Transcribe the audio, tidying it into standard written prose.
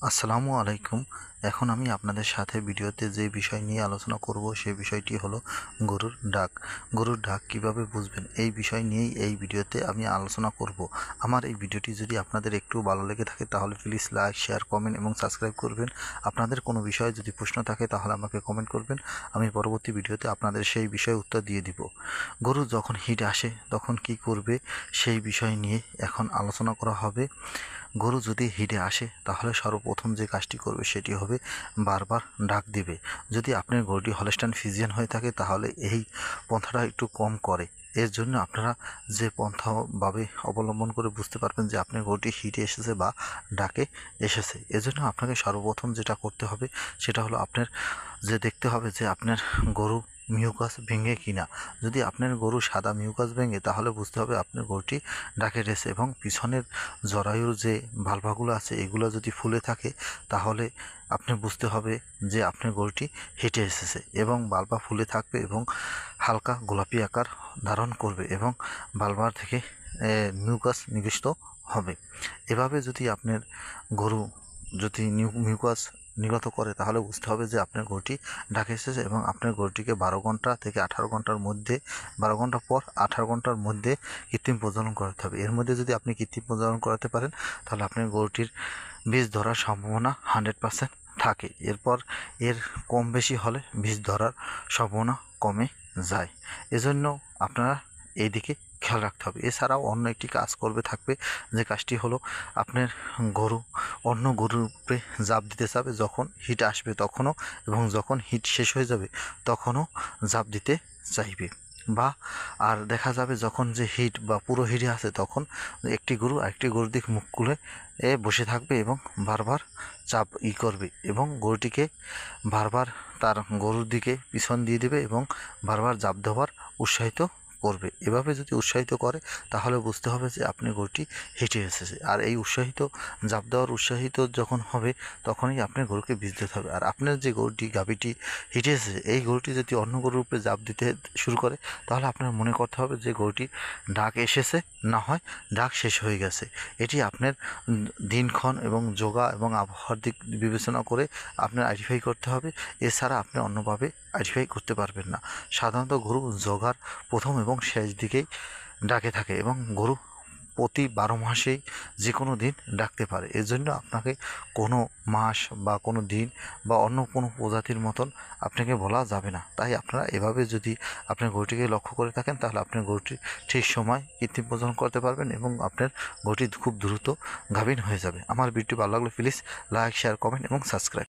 আসসালামু আলাইকুম। এখন আমি আপনাদের সাথে ভিডিওতে যে বিষয় নিয়ে আলোচনা করব সেই বিষয়টি হলো গরুর ডাক। গরুর ডাক কিভাবে বুঝবেন এই বিষয় নিয়েই এই ভিডিওতে আমি আলোচনা করব। আমার এই ভিডিওটি যদি আপনাদের একটু ভালো লেগে থাকে তাহলে প্লিজ লাইক, শেয়ার, কমেন্ট এবং সাবস্ক্রাইব করবেন। আপনাদের কোনো বিষয়ে যদি প্রশ্ন থাকে তাহলে আমাকে কমেন্ট করবেন, আমি পরবর্তী ভিডিওতে আপনাদের সেই বিষয়ে উত্তর দিয়ে দিব। গরু যখন হিট আসে তখন কি করবে সেই বিষয় নিয়ে এখন আলোচনা করা হবে। গরু যদি হিটে আসে তাহলে সর্বপ্রথম যে কাজটি করবে সেটি হবে বারবার ডাক দিবে। যদি আপনার গরুটি হলস্টাইন ফ্রিজিয়ান হয়ে থাকে তাহলে এই পন্থাটা একটু কম করে। এর জন্য আপনারা যে পন্থাভাবে অবলম্বন করে বুঝতে পারবেন যে আপনার গরুটি হিটে এসেছে বা ডাকে এসেছে। এজন্য আপনাকে সর্বপ্রথম যেটা করতে হবে সেটা হলো আপনার দেখতে হবে যে আপনার গরু মিউকাস ভেঙে কিনা। যদি আপনার গরু সাদা মিউকাস ভেঙে তাহলে বুঝতে হবে আপনার গরুটি ডাকে এসেছে, এবং পিছনের জরায়ুর যে ভালভাগুলো আছে এগুলো যদি ফুলে থাকে তাহলে আপনি বুঝতে হবে যে আপনার গরুটি হেঁটে এসেছে, এবং বালবা ফুলে থাকবে এবং হালকা গোলাপি আকার ধারণ করবে এবং বালবার থেকে মিউকাস নির্গত হবে। এভাবে যদি আপনার গরু যদি মিউকাস নির্গত করে তাহলে বুঝতে হবে যে আপনার গরুটি ডাকে এসেছে, এবং আপনার গরুটিকে 12 ঘন্টা থেকে 18 ঘন্টার মধ্যে 12 ঘন্টা পর 18 ঘন্টার মধ্যে কৃত্রিম প্রজনন করাতে হবে। এর মধ্যে যদি আপনি কৃত্রিম প্রজনন করাতে পারেন তাহলে আপনার গরুটির বীজ ধরার সম্ভাবনা 100% থাকে। এরপর এর কম বেশি হলে বীজ ধরার সম্ভাবনা কমে যায়। এজন্য আপনারা এই দিকে খেয়াল রাখতে হবে। এছাড়াও অন্য একটি কাজ করবে থাকবে, যে কাজটি হলো আপনার গরু অন্য গরুর উপরে জাপ দিতে চাবে যখন হিট আসবে তখনও, এবং যখন হিট শেষ হয়ে যাবে তখনও জাপ দিতে চাইবে। বা আর দেখা যাবে যখন যে হিট বা পুরো হিটে আছে তখন একটি গরু আরেকটি গরুর দিকে মুখ খুলে বসে থাকবে এবং বারবার চাপ করবে, এবং গরুটিকে বারবার তার গরুর দিকে পিছন দিয়ে দেবে এবং বারবার জাপ দেওয়ার উৎসাহিত করবে। এভাবে যদি উৎসাহিত করে তাহলে বুঝতে হবে যে আপনি গরুটি হেঁটে এসেছে। আর এই উৎসাহিত জাপ দেওয়ার উৎসাহিত যখন হবে তখনই আপনার গরুকে বীজ দিতে হবে। আর আপনার যে গরুটি গাভীটি হেঁটে এসেছে এই গরুটি যদি অন্য গরুর উপরে জাপ দিতে শুরু করে তাহলে আপনার মনে করতে হবে যে গরুটি ডাক এসেছে, না হয় ডাক শেষ হয়ে গেছে। এটি আপনার দিনক্ষণ এবং যোগা এবং আবহাওয়ার দিক বিবেচনা করে আপনার আইডেন্টিফাই করতে হবে। এছাড়া আপনি অন্যভাবে আইডেন্টিফাই করতে পারবেন না। সাধারণত গরু যোগার প্রথম এবং শেষ দিকেই ডাকে থাকে, এবং গরু প্রতি 12 মাসেই যে কোনো দিন ডাকতে পারে। এজন্য আপনাকে কোনো মাস বা কোনো দিন বা অন্য কোনো প্রজাতির মতন আপনাকে বলা যাবে না। তাই আপনারা এভাবে যদি আপনার গরুটিকে লক্ষ্য করে থাকেন তাহলে আপনার গরুটি ঠিক সময় কৃত্রিম প্রজনন করতে পারবেন এবং আপনার গরুটি খুব দ্রুত গাভীন হয়ে যাবে। আমার ভিডিওটি ভালো লাগলে প্লিজ লাইক, শেয়ার, কমেন্ট এবং সাবস্ক্রাইব।